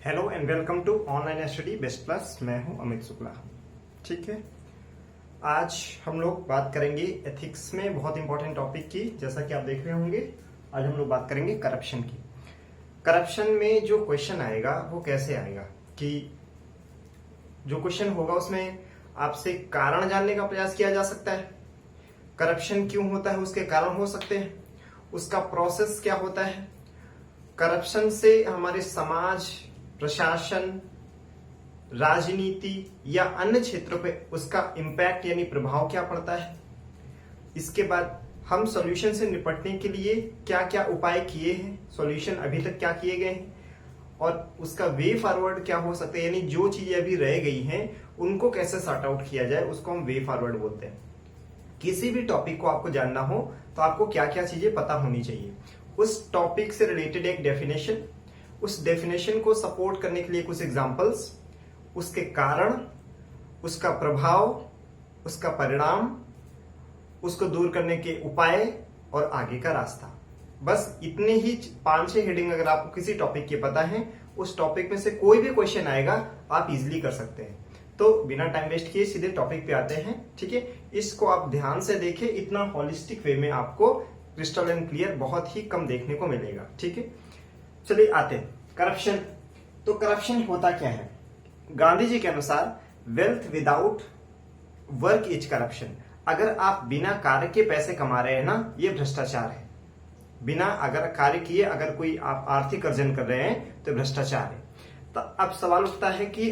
Hello and welcome to online study best plus. मैं हूं अमित शुक्ला। ठीक है, आज हम लोग बात करेंगे एथिक्स में बहुत इंपॉर्टेंट टॉपिक की। जैसा कि आप देख रहे होंगे, आज हम लोग बात करेंगे करप्शन की। करप्शन में जो क्वेश्चन आएगा वो कैसे आएगा कि जो क्वेश्चन होगा उसमें आपसे कारण जानने का प्रयास किया जा सकता है। करप्शन क्यों होता है, उसके कारण हो सकते हैं, उसका प्रोसेस क्या होता है, करप्शन से हमारे समाज, प्रशासन, राजनीति या अन्य क्षेत्रों पे उसका इम्पैक्ट यानी प्रभाव क्या पड़ता है। इसके बाद हम सॉल्यूशन से निपटने के लिए क्या क्या उपाय किए हैं, सॉल्यूशन अभी तक क्या किए गए हैं और उसका वे फॉरवर्ड क्या हो सकता है, यानी जो चीजें अभी रह गई हैं उनको कैसे सॉर्ट आउट किया जाए, उसको हम वे फॉरवर्ड बोलते हैं। किसी भी टॉपिक को आपको जानना हो तो आपको क्या क्या चीजें पता होनी चाहिए। उस टॉपिक से रिलेटेड एक डेफिनेशन, उस डेफिनेशन को सपोर्ट करने के लिए कुछ एग्जांपल्स, उसके कारण, उसका प्रभाव, उसका परिणाम, उसको दूर करने के उपाय और आगे का रास्ता। बस इतने ही 5-6 हेडिंग अगर आपको किसी टॉपिक के पता है, उस टॉपिक में से कोई भी क्वेश्चन आएगा आप इजीली कर सकते हैं। तो बिना टाइम वेस्ट किए सीधे टॉपिक पे आते हैं। ठीक है, इसको आप ध्यान से देखें, इतना होलिस्टिक वे में आपको क्रिस्टल एंड क्लियर बहुत ही कम देखने को मिलेगा। ठीक है, चलिए आते हैं करप्शन। तो करप्शन होता क्या है? गांधी जी के अनुसार wealth without work is corruption. अगर आप बिना कार्य के पैसे कमा रहे हैं ना, ये भ्रष्टाचार है। बिना अगर कार्य किए अगर कोई आप आर्थिक अर्जन कर रहे हैं तो भ्रष्टाचार है। तो अब सवाल उठता है कि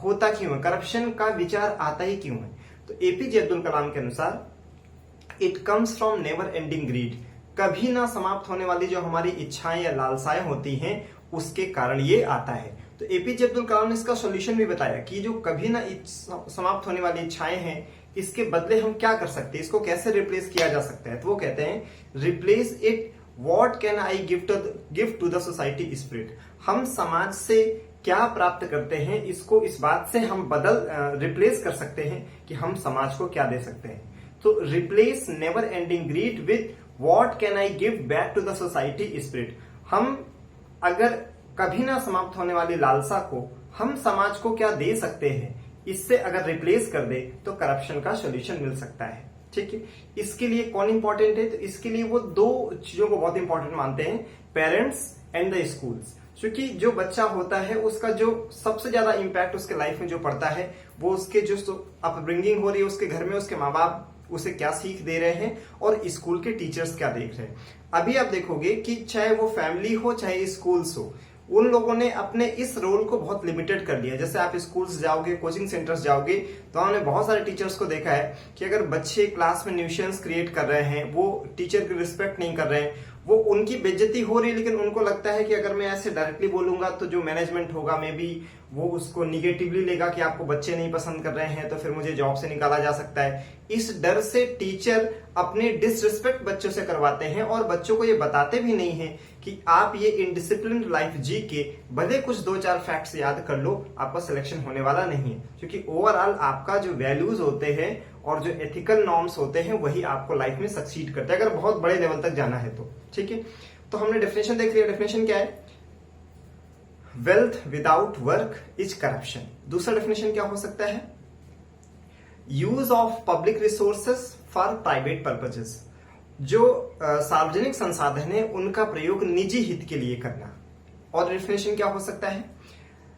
होता क्यों है, करप्शन का विचार आता ही क्यों है? तो एपीजे अब्दुल कलाम के अनुसार it comes from never ending greed. कभी ना समाप्त होने वाली जो हमारी इच्छाएं या लालसाएं होती हैं उसके कारण ये आता है। तो एपीजे अब्दुल कलाम ने इसका सॉल्यूशन भी बताया कि जो कभी ना समाप्त होने वाली इच्छाएं हैं, इसके बदले हम क्या कर सकते हैं, इसको कैसे रिप्लेस किया जा सकता है। तो वो कहते हैं replace it what can I give to the society spirit. हम समाज से क्या प्राप्त करते हैं, इसको इस बात से हम रिप्लेस कर सकते हैं कि हम समाज को क्या दे सकते हैं। तो replace never ending greed with what can I give back to the society spirit. हम अगर कभी ना समाप्त होने वाली लालसा को हम समाज को क्या दे सकते हैं, इससे अगर रिप्लेस कर दे तो करप्शन का सॉल्यूशन मिल सकता है। ठीक है, इसके लिए कौन इंपॉर्टेंट है? तो इसके लिए वो दो चीजों को बहुत इंपॉर्टेंट मानते हैं, पेरेंट्स एंड द स्कूल्स। क्योंकि जो बच्चा होता है उसका जो सबसे ज्यादा इंपैक्ट उसके लाइफ में जो पड़ता है वो उसके जो अपब्रिंगिंग हो रही है, उसके घर में उसके माँ बाप उसे क्या सीख दे रहे हैं और स्कूल के टीचर्स क्या देख रहे हैं। अभी आप देखोगे कि चाहे वो फैमिली हो चाहे स्कूल्स हो, उन लोगों ने अपने इस रोल को बहुत लिमिटेड कर लिया। जैसे आप स्कूल्स जाओगे, कोचिंग सेंटर्स जाओगे तो हमने बहुत सारे टीचर्स को देखा है कि अगर बच्चे क्लास में न्यूसेंस क्रिएट कर रहे हैं, वो टीचर की रिस्पेक्ट नहीं कर रहे हैं, वो उनकी बेइज्जती हो रही है, लेकिन उनको लगता है कि अगर मैं ऐसे डायरेक्टली बोलूंगा तो जो मैनेजमेंट होगा मे बी वो उसको निगेटिवली लेगा कि आपको बच्चे नहीं पसंद कर रहे हैं तो फिर मुझे जॉब से निकाला जा सकता है। इस डर से टीचर अपने डिसरिस्पेक्ट बच्चों से करवाते हैं और बच्चों को ये बताते भी नहीं है कि आप ये इनडिसिप्लिन लाइफ जी के भले कुछ 2-4 फैक्ट्स याद कर लो, आपका सिलेक्शन होने वाला नहीं है। क्योंकि ओवरऑल आपका जो वैल्यूज होते हैं और जो एथिकल नॉर्म्स होते हैं वही आपको लाइफ में सक्सीड करते हैं, अगर बहुत बड़े लेवल तक जाना है तो। ठीक है, तो हमने डेफिनेशन देख लिया। डेफिनेशन क्या है? Wealth without work is corruption. दूसरा डेफिनेशन क्या हो सकता है? Use of public resources for private purposes. जो सार्वजनिक संसाधन है उनका प्रयोग निजी हित के लिए करना। और डेफिनेशन क्या हो सकता है?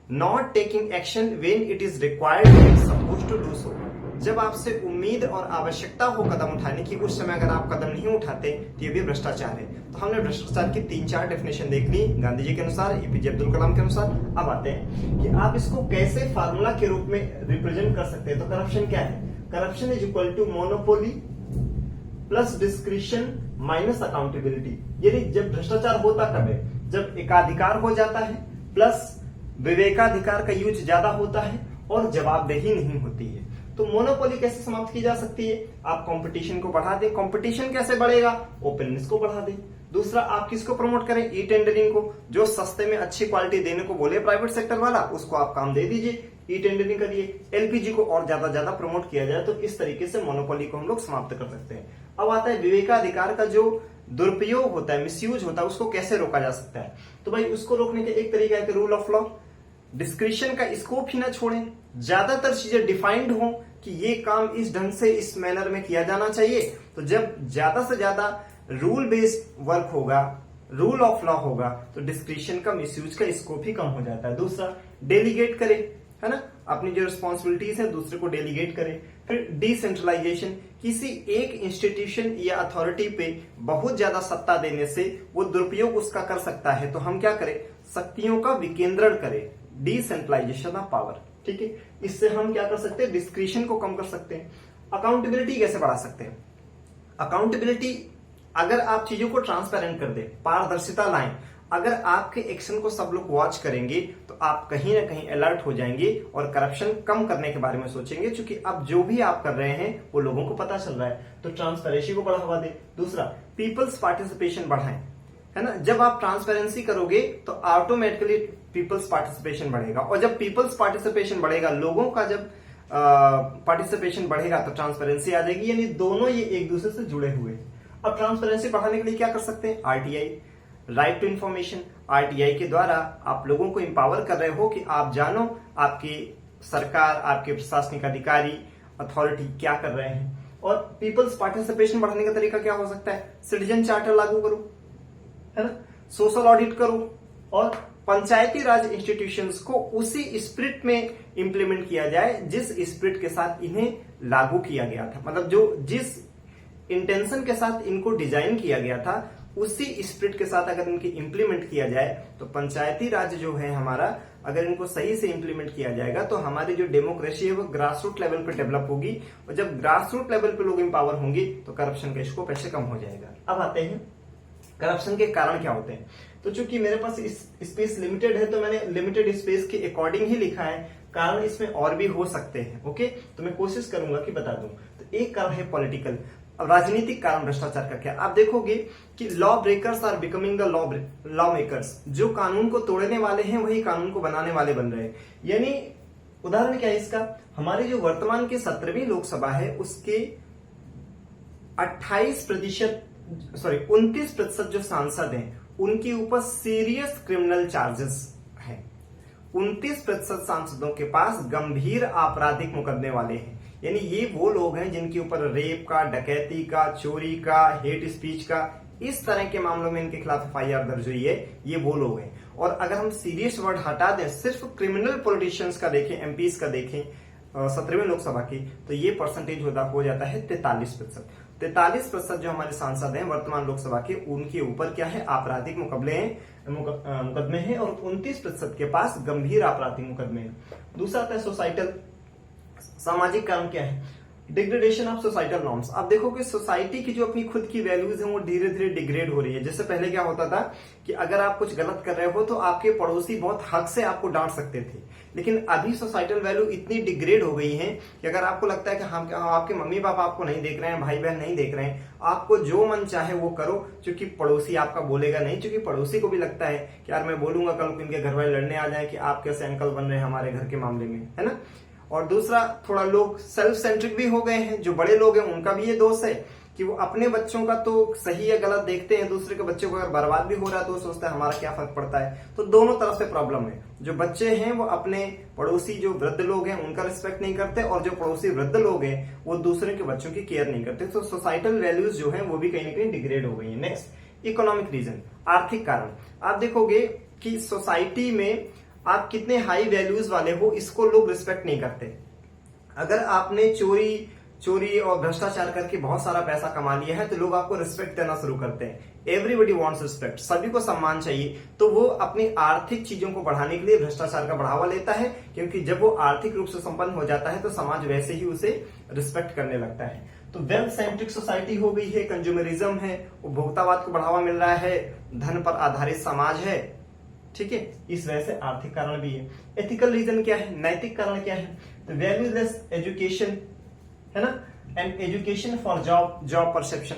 Not taking action when it is required and supposed to do so. जब आपसे उम्मीद और आवश्यकता हो कदम उठाने की, उस समय अगर आप कदम नहीं उठाते तो ये भी भ्रष्टाचार है। तो हमने भ्रष्टाचार की 3-4 डेफिनेशन देख ली, गांधी जी के अनुसार, एपीजे अब्दुल कलाम के अनुसार। अब आते हैं कि आप इसको कैसे फार्मूला के रूप में रिप्रेजेंट कर सकते हैं। तो करप्शन क्या है? Corruption is equal to monopoly plus discretion minus accountability. यानी जब भ्रष्टाचार होता कब है? जब एकाधिकार हो जाता है प्लस विवेकाधिकार का यूज ज्यादा होता है और जवाबदेही नहीं होती है। तो मोनोपोली कैसे समाप्त की जा सकती है? आप कंपटीशन को बढ़ा दें। कंपटीशन कैसे बढ़ेगा? ओपननेस को बढ़ा दें। दूसरा, आप किसको प्रमोट करें? ई टेंडरिंग को। जो सस्ते में अच्छी क्वालिटी देने को बोले प्राइवेट सेक्टर वाला, उसको आप काम दे दीजिए। ई टेंडरिंग करिए। एलपीजी को और ज्यादा प्रमोट किया जाए। तो इस तरीके से मोनोपोली को हम लोग समाप्त कर सकते हैं। अब आता है विवेकाधिकार का जो दुरुपयोग होता है, मिसयूज होता है, उसको कैसे रोका जा सकता है। तो भाई उसको रोकने के एक तरीका है कि रूल ऑफ लॉ। डिस्क्रिशन का स्कोप ही ना छोड़ें, ज्यादातर चीजें डिफाइंड हो कि ये काम इस ढंग से इस मैनर में किया जाना चाहिए। तो जब ज्यादा से ज्यादा रूल बेस्ड वर्क होगा, रूल ऑफ लॉ होगा, तो डिस्क्रिशन का मिसयूज का स्कोप ही कम हो जाता है। दूसरा, डेलीगेट करें, है ना, अपनी जो रिस्पॉन्सिबिलिटीज है दूसरे को डेलीगेट करें। फिर डिसेंट्रलाइजेशन, किसी एक इंस्टीट्यूशन या अथॉरिटी पे बहुत ज्यादा सत्ता देने से वो दुरुपयोग उसका कर सकता है, तो हम क्या करें, शक्तियों का विकेंद्रण करें, डिसेंट्रलाइजेशन ऑफ पावर। ठीक है, इससे हम क्या कर सकते हैं, डिस्क्रिशन को कम कर सकते हैं। अकाउंटेबिलिटी कैसे बढ़ा सकते हैं, अकाउंटेबिलिटी अगर आप चीजों को ट्रांसपेरेंट कर दे, पारदर्शिता लाएं, अगर आपके एक्शन को सब लोग वॉच करेंगे तो आप कहीं ना कहीं अलर्ट हो जाएंगे और करप्शन कम करने के बारे में सोचेंगे, क्योंकि अब जो भी आप कर रहे हैं वो लोगों को पता चल रहा है। तो ट्रांसपेरेंसी को बढ़ावा दे। दूसरा, पीपल्स पार्टिसिपेशन बढ़ाएं, है ना, जब आप ट्रांसपेरेंसी करोगे तो ऑटोमेटिकली पीपल्स पार्टिसिपेशन बढ़ेगा, और जब पीपल्स पार्टिसिपेशन बढ़ेगा, लोगों का जब पार्टिसिपेशन बढ़ेगा तो ट्रांसपेरेंसी आ जाएगी, यानी दोनों ये एक दूसरे से जुड़े हुए हैं। अब ट्रांसपेरेंसी बढ़ाने के लिए क्या कर सकते हैं, RTI, right to information. RTI के द्वारा आप लोगों को एम्पावर कर रहे हो कि आप जानो आपकी सरकार, आपके प्रशासनिक अधिकारी, अथॉरिटी क्या कर रहे हैं। और पीपल्स पार्टिसिपेशन बढ़ाने का तरीका क्या हो सकता है, सिटीजन चार्टर लागू करो, है ना, सोशल ऑडिट करो, और पंचायती राज इंस्टीट्यूशंस को उसी स्पिरिट में इंप्लीमेंट किया जाए जिस स्पिरिट के साथ इन्हें लागू किया गया था, मतलब जो जिस इंटेंशन के साथ इनको डिजाइन किया गया था उसी स्पिरिट के साथ अगर इनकी इंप्लीमेंट किया जाए तो पंचायती राज जो है हमारा, अगर इनको सही से इंप्लीमेंट किया जाएगा तो हमारी जो डेमोक्रेसी है वो ग्रास रूट लेवल पे डेवलप होगी, और जब ग्रास रूट लेवल पे लोग एम्पावर होंगे तो करप्शन का स्कोप ऐसे कम हो जाएगा। अब आते हैं करप्शन के कारण क्या होते हैं। तो चूंकि मेरे पास स्पेस लिमिटेड है तो मैंने लिमिटेड स्पेस के अकॉर्डिंग ही लिखा है, कारण इसमें और भी हो सकते हैं। ओके, तो मैं कोशिश करूंगा कि बता दूं। तो एक कारण है पॉलिटिकल, अब राजनीतिक कारण भ्रष्टाचार का क्या, आप देखोगे कि law breakers are becoming the law makers, जो कानून को तोड़ने वाले हैं वही कानून को बनाने वाले बन रहे हैं। यानी उदाहरण क्या है इसका, हमारी जो वर्तमान की 17वीं लोकसभा है उसके 29% जो सांसद हैं उनके ऊपर सीरियस क्रिमिनल चार्जेस हैं। 29% सांसदों के पास गंभीर आपराधिक मुकदमे वाले हैं, यानी ये वो लोग हैं जिनके ऊपर रेप का, डकैती का, चोरी का, हेट स्पीच का, इस तरह के मामलों में इनके खिलाफ एफआईआर दर्ज हुई है, ये वो लोग हैं। और अगर हम सीरियस वर्ड हटा दें, सिर्फ क्रिमिनल पॉलिटिशियंस का देखें, एमपीज का देखें 17वीं लोकसभा की, तो ये परसेंटेज हो जाता है 43%। 43% जो हमारे सांसद हैं वर्तमान लोकसभा के, उनके ऊपर क्या है, आपराधिक मुकदमे हैं, और 29% के पास गंभीर आपराधिक मुकदमे हैं। दूसरा आता है सोसाइटल, सामाजिक कारण क्या है, डिग्रेडेशन ऑफ सोसाइटल नॉर्म्स। आप देखो कि सोसाइटी की जो अपनी खुद की वैल्यूज हैं वो धीरे धीरे डिग्रेड हो रही है। जैसे पहले क्या होता था कि अगर आप कुछ गलत कर रहे हो तो आपके पड़ोसी बहुत हक से आपको डांट सकते थे, लेकिन अभी सोसाइटल वैल्यू इतनी डिग्रेड हो गई है कि अगर आपको लगता है कि हम आपके मम्मी पापा आपको नहीं देख रहे हैं, भाई बहन नहीं देख रहे हैं, आपको जो मन चाहे वो करो, क्योंकि पड़ोसी आपका बोलेगा नहीं, क्योंकि पड़ोसी को भी लगता है कि यार मैं बोलूंगा कल को इनके घर वाले लड़ने आ जाए कि आप कैसे अंकल बन रहे हैं हमारे घर के मामले में, है ना। और दूसरा, थोड़ा लोग सेल्फ सेंट्रिक भी हो गए हैं, जो बड़े लोग हैं उनका भी ये दोष है कि वो अपने बच्चों का तो सही या गलत देखते हैं, दूसरे के बच्चों को अगर बर्बाद भी हो रहा है तो वो सोचता है हमारा क्या फर्क पड़ता है। तो दोनों तरफ से प्रॉब्लम है, जो बच्चे हैं वो अपने पड़ोसी जो वृद्ध लोग हैं उनका रिस्पेक्ट नहीं करते, और जो पड़ोसी वृद्ध लोग हैं वो दूसरे के बच्चों की केयर नहीं करते। तो सोसाइटल वैल्यूज जो है वो भी कहीं ना कहीं डिग्रेड हो गई है। नेक्स्ट, इकोनॉमिक रीजन, आर्थिक कारण। आप देखोगे कि सोसाइटी में आप कितने हाई वैल्यूज वाले हो इसको लोग रिस्पेक्ट नहीं करते। अगर आपने चोरी और भ्रष्टाचार करके बहुत सारा पैसा कमा लिया है तो लोग आपको रिस्पेक्ट देना शुरू करते हैं। एवरीबडी वांट्स रिस्पेक्ट, सभी को सम्मान चाहिए, तो वो अपनी आर्थिक चीजों को बढ़ाने के लिए भ्रष्टाचार का बढ़ावा लेता है, क्योंकि जब वो आर्थिक रूप से संपन्न हो जाता है तो समाज वैसे ही उसे रिस्पेक्ट करने लगता है। तो वेल्थ सेंट्रिक सोसाइटी हो गई है, कंज्यूमरिज्म है, उपभोक्तावाद को बढ़ावा मिल रहा है, धन पर आधारित समाज है, ठीक है, इस वजह से आर्थिक कारण भी है। एथिकल रीजन क्या है, नैतिक कारण क्या है, तो वैल्यूलेस एजुकेशन, है ना, and education for job perception.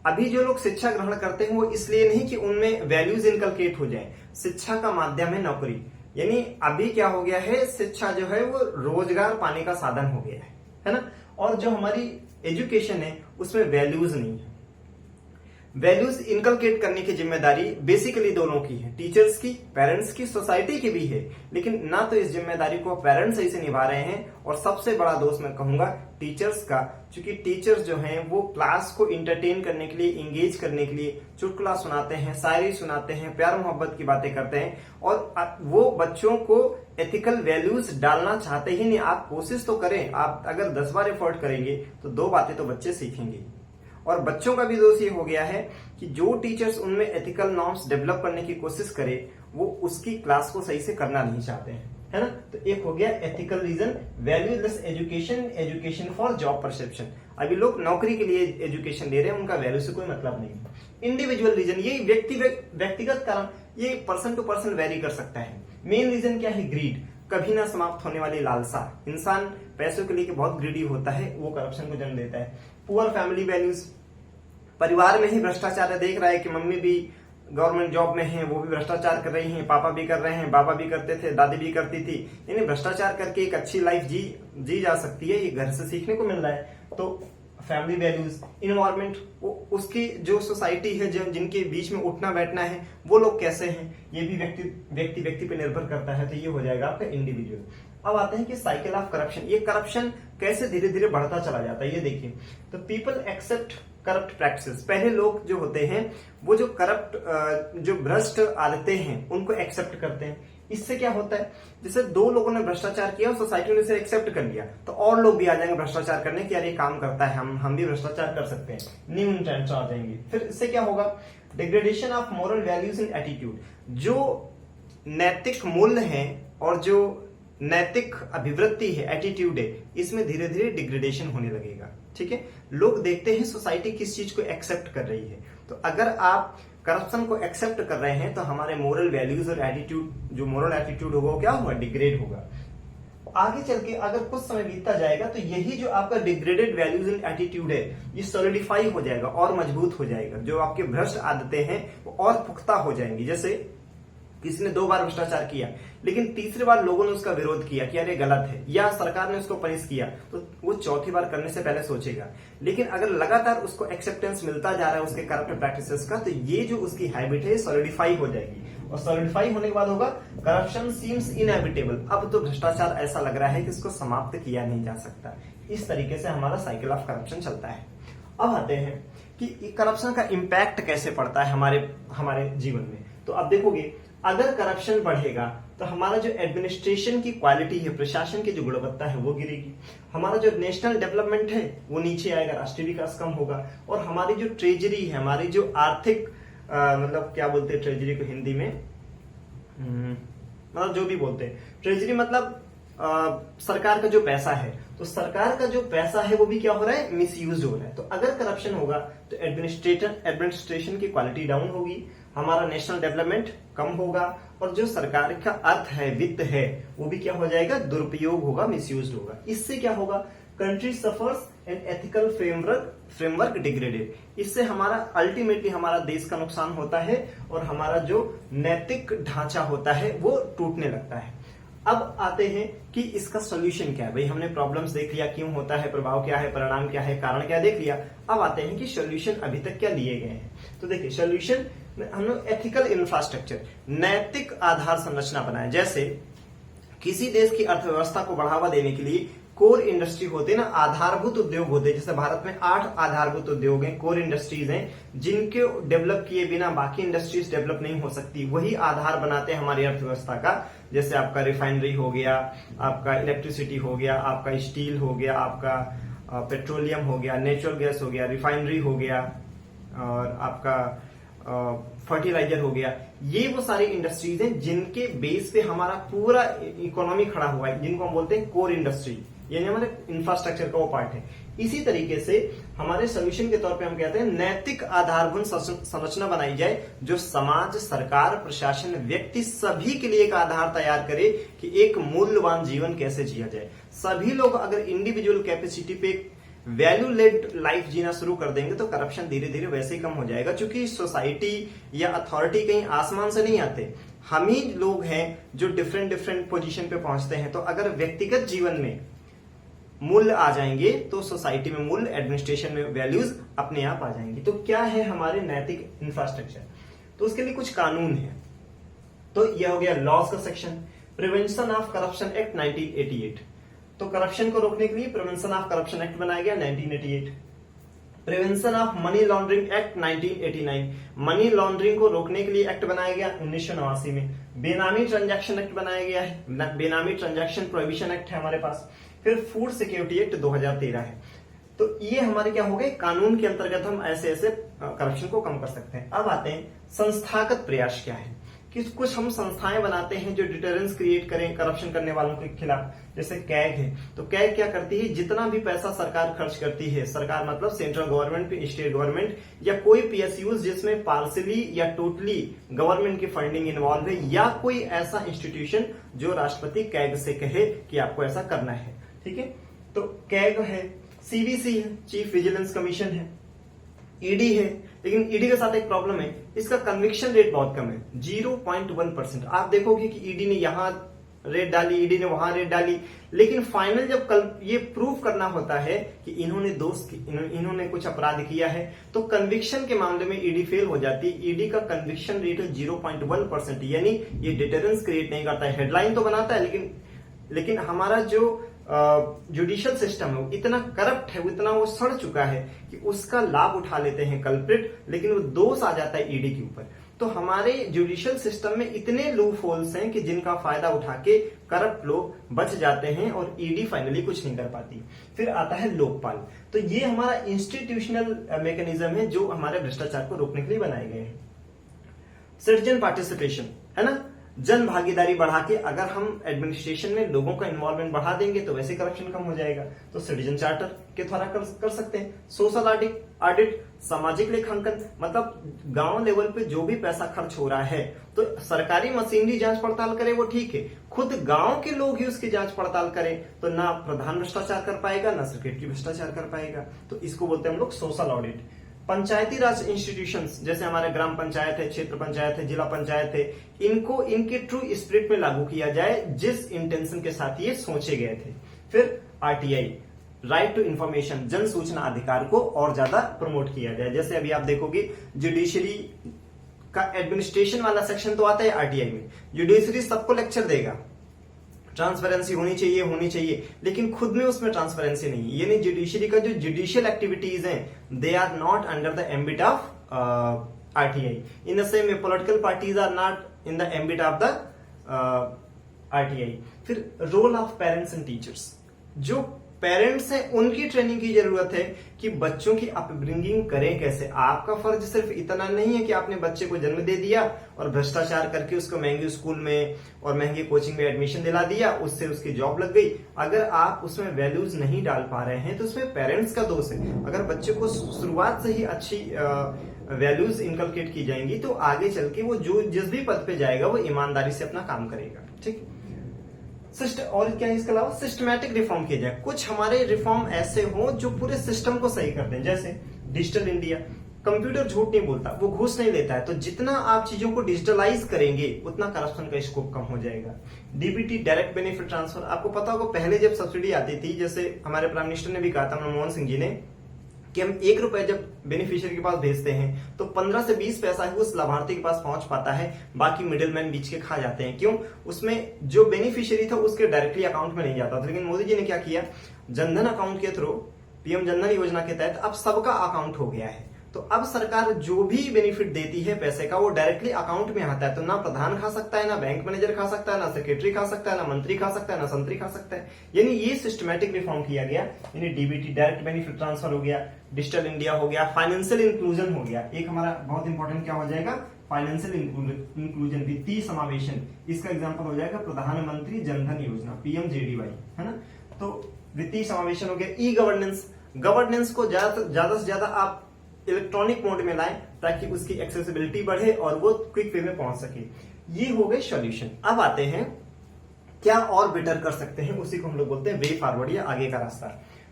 अभी जो लोग शिक्षा ग्रहण करते हैं वो इसलिए नहीं कि उनमें वैल्यूज इनकलकेट हो जाए, शिक्षा का माध्यम है नौकरी, यानी अभी क्या हो गया है, शिक्षा जो है वो रोजगार पाने का साधन हो गया है ना, और जो हमारी एजुकेशन है उसमें वैल्यूज नहीं है। वैल्यूज इनकलकेट करने की जिम्मेदारी बेसिकली दोनों की है, टीचर्स की, पेरेंट्स की, सोसाइटी की भी है। लेकिन ना तो इस जिम्मेदारी को पेरेंट्स सही से निभा रहे हैं और सबसे बड़ा दोष मैं कहूंगा टीचर्स का, क्योंकि टीचर्स जो हैं वो क्लास को इंटरटेन करने के लिए, इंगेज करने के लिए चुटकुला सुनाते हैं, शायरी सुनाते हैं, प्यार मोहब्बत की बातें करते हैं और वो बच्चों को एथिकल वैल्यूज डालना चाहते ही नहीं। आप कोशिश तो करें, आप अगर 10 बार एफर्ट करेंगे तो 2 बातें तो बच्चे सीखेंगे। और बच्चों का भी दोष ये हो गया है कि जो टीचर्स उनमें एथिकल नॉर्म्स डेवलप करने की कोशिश करे वो उसकी क्लास को सही से करना नहीं चाहते हैं, है ना। तो एक हो गया ethical reason, valueless education, education for job perception. अभी लोग नौकरी के लिए एजुकेशन ले रहे हैं, उनका वैल्यू से कोई मतलब नहीं। इंडिविजुअल रीजन, ये व्यक्तिगत कारण, ये पर्सन टू पर्सन वेरी कर सकता है। मेन रीजन क्या है? ग्रीड, कभी ना समाप्त होने वाली लालसा। इंसान पैसों के लिए बहुत ग्रीडी होता है, वो करप्शन को जन्म देता है। पुअर फैमिली वैल्यूज, परिवार में ही भ्रष्टाचार देख रहा है कि मम्मी भी गवर्नमेंट जॉब में है, वो भी भ्रष्टाचार कर रही हैं, पापा भी कर रहे हैं, बाबा भी करते थे, दादी भी करती थी। यानी भ्रष्टाचार करके एक अच्छी लाइफ जी जा सकती है, ये घर से सीखने को मिल रहा है। तो फैमिली वैल्यूज, इन्वायरमेंट, उसकी जो सोसाइटी है, जिनके बीच में उठना बैठना है, वो लोग कैसे हैं, ये भी व्यक्ति पे निर्भर करता है। तो ये हो जाएगा आपका इंडिविजुअल। अब आते हैं कि साइकिल ऑफ करप्शन, ये करप्शन कैसे धीरे धीरे बढ़ता चला जाता है, ये देखिए। तो पीपल एक्सेप्ट करप्ट प्रैक्टिसेस, पहले लोग जो होते हैं वो जो करप्ट, जो भ्रष्ट आदतें हैं उनको एक्सेप्ट करते हैं। इससे क्या होता है, जैसे 2 लोगों ने भ्रष्टाचार किया और सोसाइटी ने इसे एक्सेप्ट कर लिया, तो और लोग भी आ जाएंगे भ्रष्टाचार करने की, यार ये काम करता है, हम भी भ्रष्टाचार कर सकते हैं, न्यू इंटेंट्स आ जाएंगे। फिर इससे क्या होगा? Degradation of moral values and attitude, जो नैतिक मूल्य है और जो नैतिक अभिवृत्ति है, एटीट्यूड है, इसमें धीरे धीरे डिग्रेडेशन होने लगेगा। ठीक है, लोग देखते हैं सोसाइटी किस चीज को एक्सेप्ट कर रही है। तो अगर आप करप्शन को एक्सेप्ट कर रहे हैं तो हमारे मोरल वैल्यूज और एटीट्यूड, जो मोरल एटीट्यूड होगा वो क्या होगा? डिग्रेड होगा। आगे चल के अगर कुछ समय बीतता जाएगा तो यही जो आपका डिग्रेडेड वैल्यूज एंड एटीट्यूड है ये सॉलिडिफाई हो जाएगा और मजबूत हो जाएगा। जो आपके भ्रष्ट आदतें हैं वो और पुख्ता हो जाएंगी। जैसे किसी ने 2 बार भ्रष्टाचार किया लेकिन तीसरी बार लोगों ने उसका विरोध किया कि यार ये गलत है, या सरकार ने उसको पनिश किया, तो वो चौथी बार करने से पहले सोचेगा। लेकिन अगर लगातार उसको एक्सेप्टेंस मिलता जा रहा है उसके करप्ट प्रैक्टिसेस का, तो ये जो उसकी हैबिट है सॉलिडिफाई हो जाएगी। और सॉलिडिफाई होने के बाद होगा करप्शन सीम्स इनएविटेबल, अब तो भ्रष्टाचार ऐसा लग रहा है कि इसको समाप्त किया नहीं जा सकता। इस तरीके से हमारा साइकिल ऑफ करप्शन चलता है। अब आते हैं कि करप्शन का इम्पैक्ट कैसे पड़ता है हमारे जीवन में। तो अब देखोगे अगर करप्शन बढ़ेगा तो हमारा जो एडमिनिस्ट्रेशन की क्वालिटी है, प्रशासन की जो गुणवत्ता है वो गिरेगी, हमारा जो नेशनल डेवलपमेंट है वो नीचे आएगा, राष्ट्रीय विकास कम होगा, और हमारी जो ट्रेजरी है, हमारी जो आर्थिक मतलब क्या बोलते हैं ट्रेजरी को हिंदी में, मतलब जो भी बोलते हैं ट्रेजरी मतलब सरकार का जो पैसा है, तो सरकार का जो पैसा है वो भी क्या हो रहा है? मिसयूज हो रहा है। तो अगर करप्शन होगा तो एडमिनिस्ट्रेशन की क्वालिटी डाउन होगी, हमारा नेशनल डेवलपमेंट कम होगा, और जो सरकार का अर्थ है, वित्त है, वो भी क्या हो जाएगा? दुरुपयोग होगा, मिसयूज होगा। इससे क्या होगा? Country suffers and ethical framework degraded. इससे हमारा अल्टीमेटली हमारा देश का नुकसान होता है और हमारा जो नैतिक ढांचा होता है वो टूटने लगता है। अब आते हैं कि इसका सोल्यूशन क्या है। भाई हमने प्रॉब्लम्स देख लिया, क्यों होता है, प्रभाव क्या है, परिणाम क्या है, कारण क्या देख लिया। अब आते हैं कि सोल्यूशन अभी तक क्या लिए गए हैं। तो देखिए सोल्यूशन में हम लोग एथिकल इंफ्रास्ट्रक्चर, नैतिक आधार संरचना बनाए। जैसे किसी देश की अर्थव्यवस्था को बढ़ावा देने के लिए कोर इंडस्ट्री होते हैं ना, आधारभूत उद्योग होते हैं। जैसे भारत में 8 आधारभूत उद्योग हैं, कोर इंडस्ट्रीज हैं, जिनके डेवलप किए बिना बाकी इंडस्ट्रीज डेवलप नहीं हो सकती। वही आधार बनाते हैं हमारी अर्थव्यवस्था का। जैसे आपका रिफाइनरी हो गया, आपका इलेक्ट्रिसिटी हो गया, आपका स्टील हो गया, आपका पेट्रोलियम हो गया, नेचुरल गैस हो गया, रिफाइनरी हो गया, और आपका फर्टिलाइजर हो गया। ये वो सारी इंडस्ट्रीज हैं जिनके बेस पे हमारा पूरा इकोनॉमी खड़ा हुआ है, जिनको हम बोलते हैं कोर इंडस्ट्री, यानी हमारे इंफ्रास्ट्रक्चर का वो पार्ट है। इसी तरीके से हमारे सोल्यूशन के तौर पे हम कहते हैं नैतिक आधारभूत संरचना बनाई जाए, जो समाज, सरकार, प्रशासन, व्यक्ति सभी के लिए एक आधार तैयार करे कि एक मूल्यवान जीवन कैसे जिया जाए। सभी लोग अगर इंडिविजुअल कैपेसिटी पे वैल्यू लेड लाइफ जीना शुरू कर देंगे तो करप्शन धीरे धीरे वैसे ही कम हो जाएगा। क्योंकि सोसाइटी या अथॉरिटी कहीं आसमान से नहीं आते, हम ही लोग हैं जो डिफरेंट पोजीशन पे पहुंचते हैं। तो अगर व्यक्तिगत जीवन में मूल्य आ जाएंगे तो सोसाइटी में मूल्य, एडमिनिस्ट्रेशन में वैल्यूज अपने आप आ जाएंगी। तो क्या है हमारे नैतिक इंफ्रास्ट्रक्चर? तो उसके लिए कुछ कानून है। तो यह हो गया लॉज का section, prevention of corruption act 1988। तो करप्शन को रोकने के लिए प्रिवेंशन ऑफ करप्शन एक्ट बनाया गया 1988। Prevention of money laundering act 1989, money laundering को रोकने के लिए एक्ट बनाया गया 1989 में। बेनामी ट्रांजैक्शन एक्ट बनाया गया है, बेनामी ट्रांजैक्शन प्रोहिबिशन एक्ट है हमारे पास। फिर फूड सिक्योरिटी एक्ट 2013 है। तो ये हमारे क्या हो गए, कानून के अंतर्गत हम ऐसे ऐसे करप्शन को कम कर सकते हैं। अब आते हैं संस्थागत प्रयास क्या है, कि कुछ हम संस्थाएं बनाते हैं जो डिटरेंस क्रिएट करें करप्शन करने वालों के खिलाफ। जैसे कैग है, तो कैग क्या करती है, जितना भी पैसा सरकार खर्च करती है, सरकार मतलब सेंट्रल गवर्नमेंट, स्टेट गवर्नमेंट या कोई पीएसयूज जिसमें पार्सली या टोटली गवर्नमेंट की फंडिंग इन्वॉल्व है, या कोई ऐसा इंस्टीट्यूशन जो राष्ट्रपति कैग से कहे कि आपको ऐसा करना है, ठीक है। तो कैग है, सीवीसी है, चीफ विजिलेंस कमीशन है, ईडी है। लेकिन ईडी के साथ एक प्रॉब्लम है, इसका कन्विक्शन रेट बहुत कम है, 0.1%। आप देखोगे कि ईडी ने यहां रेट डाली, ईडी ने वहां रेट डाली, लेकिन फाइनल जब कल ये प्रूव करना होता है कि इन्होंने कुछ अपराध किया है, तो कन्विक्शन के मामले में ईडी फेल हो जाती है। ईडी का कन्विक्शन रेट है 0.1%, यानी ये डिटरेंस क्रिएट नहीं करता है। हेडलाइन तो बनाता है, लेकिन हमारा जो जुडिशियल सिस्टम है वो इतना करप्ट है, वो इतना वो सड़ चुका है कि उसका लाभ उठा लेते हैं कल्प्रिट, लेकिन वो दोष आ जाता है ईडी के ऊपर। तो हमारे जुडिशियल सिस्टम में इतने लूप होल्स हैं कि जिनका फायदा उठा के करप्ट लोग बच जाते हैं और ईडी फाइनली कुछ नहीं कर पाती। फिर आता है लोकपाल। तो ये हमारा इंस्टीट्यूशनल मैकेनिज्म है जो हमारे भ्रष्टाचार को रोकने के लिए बनाए गए हैं। सिटीजन पार्टिसिपेशन है ना, जन भागीदारी बढ़ा के अगर हम एडमिनिस्ट्रेशन में लोगों का इन्वॉल्वमेंट बढ़ा देंगे तो वैसे करप्शन कम हो जाएगा। तो सिटीजन चार्टर के द्वारा कर सकते हैं। सोशल ऑडिट, सामाजिक लेखांकन, मतलब गांव लेवल पे जो भी पैसा खर्च हो रहा है तो सरकारी मशीनरी जांच पड़ताल करे वो ठीक है, खुद गांव के लोग ही उसकी जांच पड़ताल करें तो ना प्रधान भ्रष्टाचार कर पाएगा ना सेक्रेटरी भ्रष्टाचार कर पाएगा। तो इसको बोलते हैं हम लोग सोशल ऑडिट। पंचायती राज इंस्टीट्यूशंस जैसे हमारे ग्राम पंचायत है, क्षेत्र पंचायत है, जिला पंचायत है, इनको इनके ट्रू स्पिरिट में लागू किया जाए जिस इंटेंशन के साथ ये सोचे गए थे। फिर आरटीआई, राइट टू इंफॉर्मेशन, जन सूचना अधिकार को और ज्यादा प्रमोट किया जाए। जैसे अभी आप देखोगे जुडिशरी का एडमिनिस्ट्रेशन वाला सेक्शन तो आता है आरटीआई में, जुडिशरी सबको लेक्चर देगा, ट्रांसपेरेंसी होनी चाहिए, लेकिन खुद में उसमें ट्रांसपेरेंसी नहीं है। यानी जुडिशरी का जो जुडिशियल एक्टिविटीज हैं they are not under the ambit of RTI. In the same way political parties are not in the ambit of the RTI. फिर role of parents and teachers, जो parents हैं उनकी training की जरूरत है कि बच्चों की अपब्रिंगिंग करें कैसे। आपका फर्ज सिर्फ इतना नहीं है कि आपने बच्चे को जन्म दे दिया और भ्रष्टाचार करके उसको महंगे स्कूल में और महंगे कोचिंग में एडमिशन दिला दिया, उससे उसकी जॉब लग गई। अगर आप उसमें वैल्यूज नहीं डाल पा रहे हैं तो उसमें पेरेंट्स का दोष है। अगर बच्चे को शुरुआत से ही अच्छी वैल्यूज इनकलकेट की जाएंगी तो आगे चल के वो जो जिस भी पद पे जाएगा वो ईमानदारी से अपना काम करेगा। ठीक, और क्या है इसके अलावा सिस्टमैटिक रिफॉर्म किया जाए। कुछ हमारे रिफॉर्म ऐसे हो जो पूरे सिस्टम को सही कर दें। जैसे डिजिटल इंडिया, कंप्यूटर झूठ नहीं बोलता, वो घूस नहीं लेता है, तो जितना आप चीजों को डिजिटलाइज करेंगे उतना करप्शन का स्कोप कम हो जाएगा। डीबीटी, डायरेक्ट बेनिफिट ट्रांसफर, आपको पता होगा पहले जब सब्सिडी आती थी, जैसे हमारे प्राइम मिनिस्टर ने भी कहा था, मनमोहन सिंह जी ने, कि हम 1 रुपए जब बेनिफिशियरी के पास भेजते हैं तो 15 से 20 पैसा ही उस लाभार्थी के पास पहुंच पाता है, बाकी मिडिलमैन बीच के खा जाते हैं। क्यों? उसमें जो बेनिफिशियरी था उसके डायरेक्टली अकाउंट में नहीं जाता था। लेकिन मोदी जी ने क्या किया, जनधन अकाउंट के थ्रू, पीएम जनधन योजना के तहत अब सबका अकाउंट हो गया है। तो अब सरकार जो भी बेनिफिट देती है पैसे का वो डायरेक्टली अकाउंट में आता है। तो ना प्रधान खा सकता है, ना बैंक मैनेजर खा सकता है, ना सेक्रेटरी खा सकता है, ना मंत्री खा सकता है, ना संतरी खा सकता है। यानी ये सिस्टमैटिक रिफॉर्म किया गया। यानी डीबीटी, डायरेक्ट बेनिफिट ट्रांसफर हो गया, डिजिटल इंडिया हो गया, फाइनेंशियल इंक्लूजन हो गया। एक हमारा बहुत इंपॉर्टेंट क्या हो जाएगा, फाइनेंशियल इंक्लूजन, वित्तीय समावेशन। इसका एग्जाम्पल हो जाएगा प्रधानमंत्री जनधन योजना, पीएमजेडीवाई, है ना। तो वित्तीय समावेशन हो गया। ई गवर्नेंस को ज्यादा से ज्यादा आप इलेक्ट्रॉनिक मोड में लाएं ताकि उसकी एक्सेसिबिलिटी बढ़े और वो क्विक वे में पहुंच सके। ये हो गए सॉल्यूशन। अब आते हैं क्या और बेटर कर सकते हैं, उसी को हम लोग बोलते हैं वे फॉरवर्ड या आगे का रास्ता।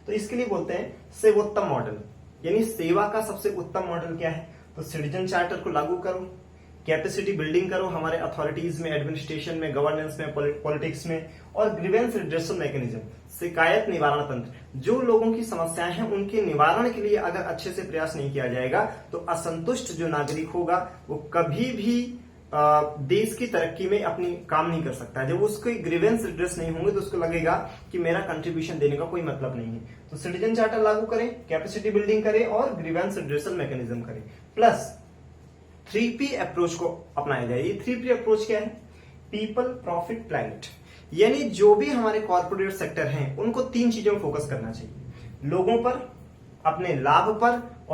तो इसके लिए बोलते हैं सेवोत्तम मॉडल, यानी सेवा का सबसे उत्तम मॉडल क्या है, तो सिटीजन चार्टर को लागू करो, कैपेसिटी बिल्डिंग करो हमारे अथॉरिटीज में, एडमिनिस्ट्रेशन में, गवर्नेंस में, पॉलिटिक्स में। और ग्रीवेंस रिड्रेसल मैकेनिज्म, शिकायत निवारण तंत्र, जो लोगों की समस्याएं हैं उनके निवारण के लिए अगर अच्छे से प्रयास नहीं किया जाएगा तो असंतुष्ट जो नागरिक होगा वो कभी भी देश की तरक्की में अपनी काम नहीं कर सकता। जब उसके ग्रीवेंस रिड्रेस नहीं होंगे तो उसको लगेगा कि मेरा कंट्रीब्यूशन देने का कोई मतलब नहीं है। तो सिटीजन चार्टर लागू करें, कैपेसिटी बिल्डिंग करें और ग्रीवेंस रिड्रेसल मैकेनिज्म करें, प्लस 3P अप्रोच को अपनाया जाए। ये 3P अप्रोच क्या है? People, profit, planet. यानी जो भी हमारे कॉर्पोरेट सेक्टर हैं उनको 3 चीजों में फोकस करना चाहिए, लोगों पर, अपने लाभ पर और